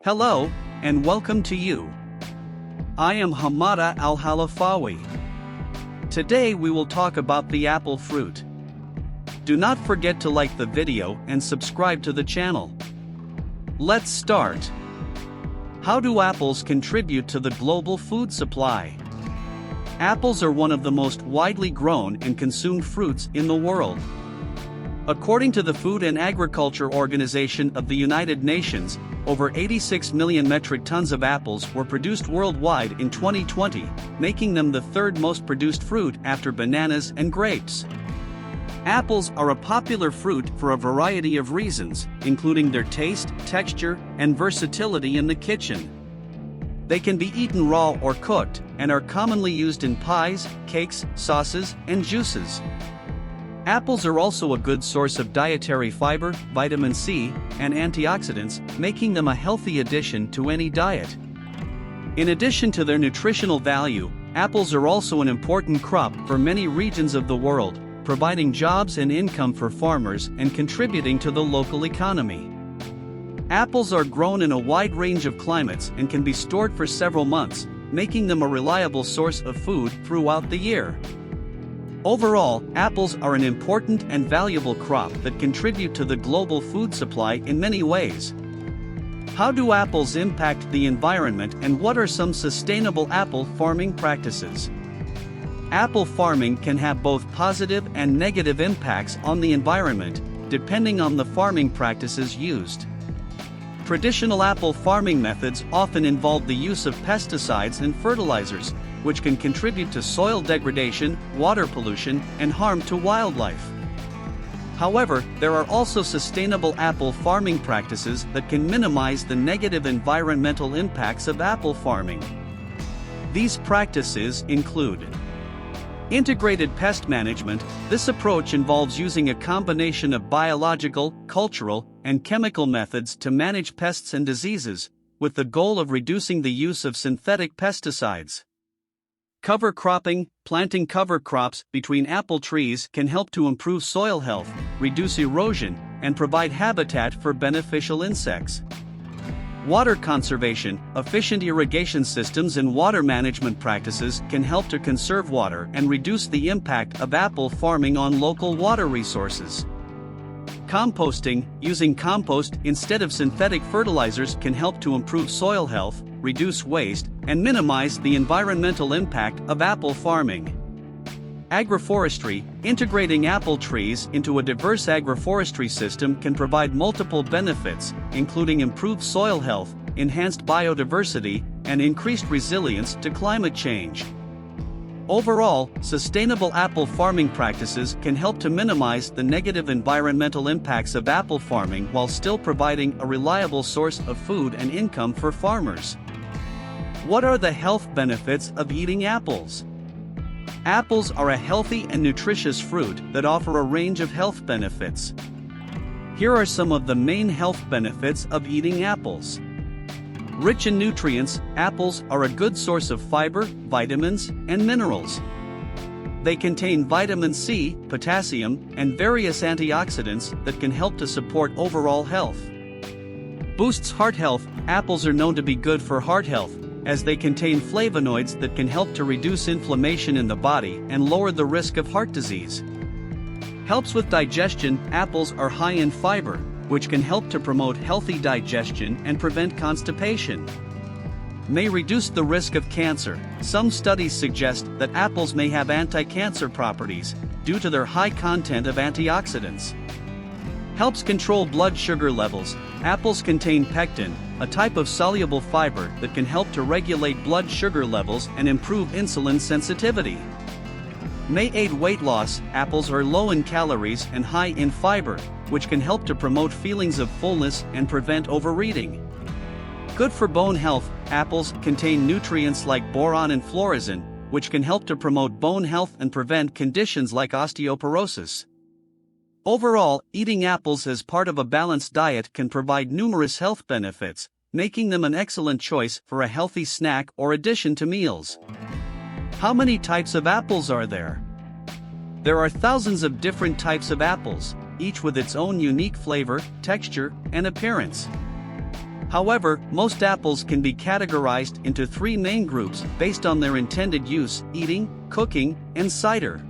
Hello, and welcome to you. I am Hamada Al-Halafawi. Today we will talk about the apple fruit. Do not forget to like the video and subscribe to the channel. Let's start. How do apples contribute to the global food supply? Apples are one of the most widely grown and consumed fruits in the world. According to the Food and Agriculture Organization of the United Nations, over 86 million metric tons of apples were produced worldwide in 2020, making them the third most produced fruit after bananas and grapes. Apples are a popular fruit for a variety of reasons, including their taste, texture, and versatility in the kitchen. They can be eaten raw or cooked, and are commonly used in pies, cakes, sauces, and juices. Apples are also a good source of dietary fiber, vitamin C, and antioxidants, making them a healthy addition to any diet. In addition to their nutritional value, apples are also an important crop for many regions of the world, providing jobs and income for farmers and contributing to the local economy. Apples are grown in a wide range of climates and can be stored for several months, making them a reliable source of food throughout the year. Overall, apples are an important and valuable crop that contribute to the global food supply in many ways. How do apples impact the environment, and what are some sustainable apple farming practices? Apple farming can have both positive and negative impacts on the environment, depending on the farming practices used. Traditional apple farming methods often involve the use of pesticides and fertilizers, which can contribute to soil degradation, water pollution, and harm to wildlife. However, there are also sustainable apple farming practices that can minimize the negative environmental impacts of apple farming. These practices include integrated pest management. This approach involves using a combination of biological, cultural, and chemical methods to manage pests and diseases, with the goal of reducing the use of synthetic pesticides. Cover cropping. Planting cover crops between apple trees can help to improve soil health, reduce erosion, and provide habitat for beneficial insects. Water conservation. Efficient irrigation systems and water management practices can help to conserve water and reduce the impact of apple farming on local water resources. Composting. Using compost instead of synthetic fertilizers can help to improve soil health, reduce waste, and minimize the environmental impact of apple farming. Agroforestry. Integrating apple trees into a diverse agroforestry system can provide multiple benefits, including improved soil health, enhanced biodiversity, and increased resilience to climate change. Overall, sustainable apple farming practices can help to minimize the negative environmental impacts of apple farming while still providing a reliable source of food and income for farmers. What are the health benefits of eating apples? Apples are a healthy and nutritious fruit that offer a range of health benefits. Here are some of the main health benefits of eating apples. Rich in nutrients, apples are a good source of fiber, vitamins, and minerals. They contain vitamin C, potassium, and various antioxidants that can help to support overall health. Boosts heart health. Apples are known to be good for heart health, as they contain flavonoids that can help to reduce inflammation in the body and lower the risk of heart disease. Helps with digestion. Apples are high in fiber, which can help to promote healthy digestion and prevent constipation. May reduce the risk of cancer. Some studies suggest that apples may have anti-cancer properties due to their high content of antioxidants. Helps control blood sugar levels. Apples contain pectin, a type of soluble fiber that can help to regulate blood sugar levels and improve insulin sensitivity. May aid weight loss. Apples are low in calories and high in fiber, which can help to promote feelings of fullness and prevent overeating. Good for bone health. Apples contain nutrients like boron and fluorescein, which can help to promote bone health and prevent conditions like osteoporosis. Overall, eating apples as part of a balanced diet can provide numerous health benefits, making them an excellent choice for a healthy snack or addition to meals. How many types of apples are there? There are thousands of different types of apples, each with its own unique flavor, texture, and appearance. However, most apples can be categorized into three main groups based on their intended use: eating, cooking, and cider.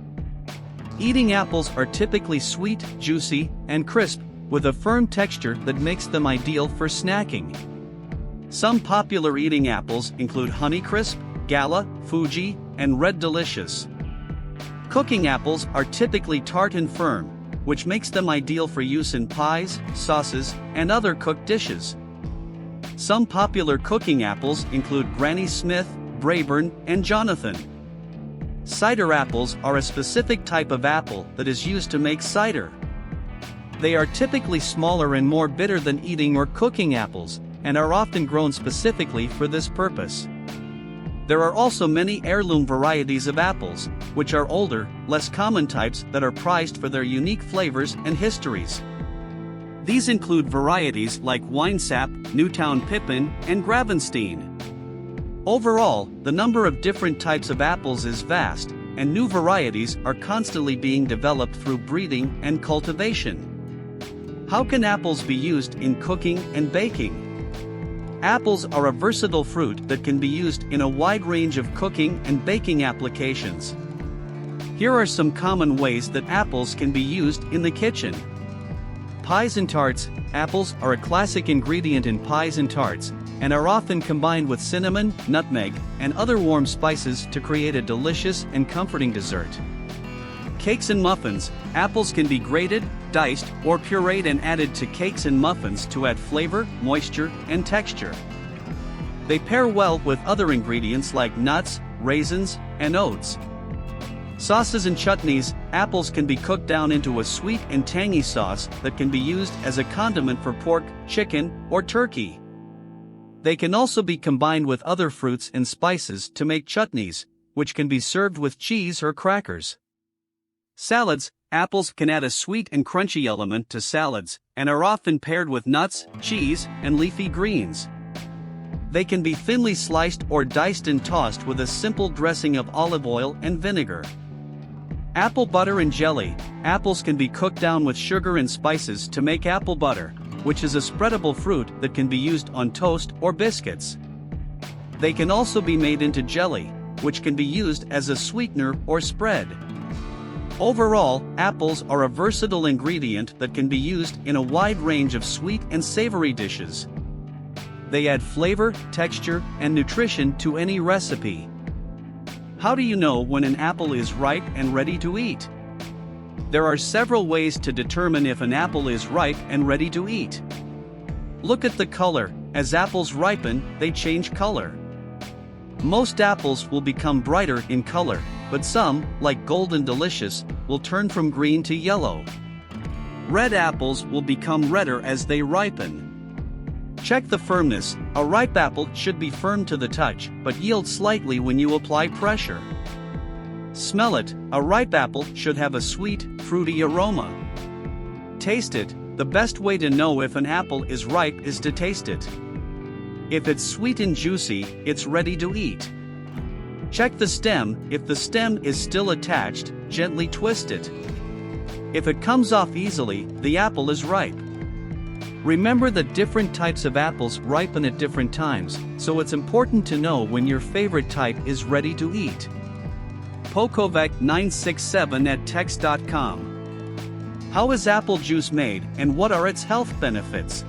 Eating apples are typically sweet, juicy, and crisp, with a firm texture that makes them ideal for snacking. Some popular eating apples include Honeycrisp, Gala, Fuji, and Red Delicious. Cooking apples are typically tart and firm, which makes them ideal for use in pies, sauces, and other cooked dishes. Some popular cooking apples include Granny Smith, Braeburn, and Jonathan. Cider apples are a specific type of apple that is used to make cider. They are typically smaller and more bitter than eating or cooking apples, and are often grown specifically for this purpose. There are also many heirloom varieties of apples, which are older, less common types that are prized for their unique flavors and histories. These include varieties like Winesap, Newtown Pippin, and Gravenstein. Overall, the number of different types of apples is vast, and new varieties are constantly being developed through breeding and cultivation. How can apples be used in cooking and baking? Apples are a versatile fruit that can be used in a wide range of cooking and baking applications. Here are some common ways that apples can be used in the kitchen. Pies and tarts. Apples are a classic ingredient in pies and tarts, and are often combined with cinnamon, nutmeg, and other warm spices to create a delicious and comforting dessert. Cakes and muffins. Apples can be grated, diced, or pureed and added to cakes and muffins to add flavor, moisture, and texture. They pair well with other ingredients like nuts, raisins, and oats. Sauces and chutneys. Apples can be cooked down into a sweet and tangy sauce that can be used as a condiment for pork, chicken, or turkey. They can also be combined with other fruits and spices to make chutneys, which can be served with cheese or crackers. Salads. Apples can add a sweet and crunchy element to salads, and are often paired with nuts, cheese, and leafy greens. They can be thinly sliced or diced and tossed with a simple dressing of olive oil and vinegar. Apple butter and jelly. Apples can be cooked down with sugar and spices to make apple butter, which is a spreadable fruit that can be used on toast or biscuits. They can also be made into jelly, which can be used as a sweetener or spread. Overall, apples are a versatile ingredient that can be used in a wide range of sweet and savory dishes. They add flavor, texture, and nutrition to any recipe. How do you know when an apple is ripe and ready to eat? There are several ways to determine if an apple is ripe and ready to eat. Look at the color. As apples ripen, they change color. Most apples will become brighter in color, but some, like Golden Delicious, will turn from green to yellow. Red apples will become redder as they ripen. Check the firmness. A ripe apple should be firm to the touch, but yield slightly when you apply pressure. Smell it. A ripe apple should have a sweet, fruity aroma. Taste it. The best way to know if an apple is ripe is to taste it. If it's sweet and juicy, it's ready to eat. Check the stem. If the stem is still attached, gently twist it. If it comes off easily, the apple is ripe. Remember that different types of apples ripen at different times, so it's important to know when your favorite type is ready to eat. Pokovec967@text.com. How is apple juice made, and what are its health benefits?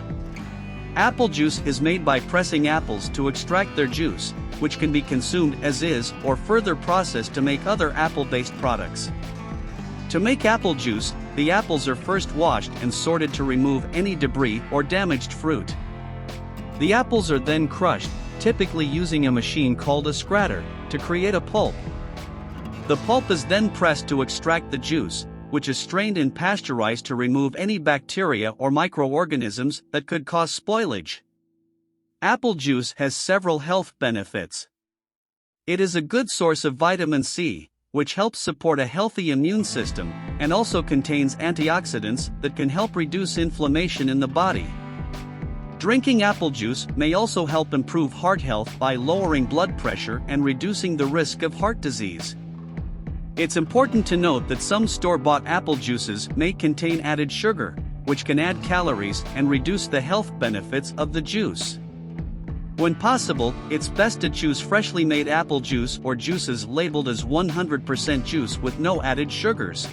Apple juice is made by pressing apples to extract their juice, which can be consumed as is or further processed to make other apple-based products. To make apple juice, the apples are first washed and sorted to remove any debris or damaged fruit. The apples are then crushed, typically using a machine called a scratter, to create a pulp. The pulp is then pressed to extract the juice, which is strained and pasteurized to remove any bacteria or microorganisms that could cause spoilage. Apple juice has several health benefits. It is a good source of vitamin C, which helps support a healthy immune system, and also contains antioxidants that can help reduce inflammation in the body. Drinking apple juice may also help improve heart health by lowering blood pressure and reducing the risk of heart disease. It's important to note that some store-bought apple juices may contain added sugar, which can add calories and reduce the health benefits of the juice. When possible, it's best to choose freshly made apple juice or juices labeled as 100% juice with no added sugars.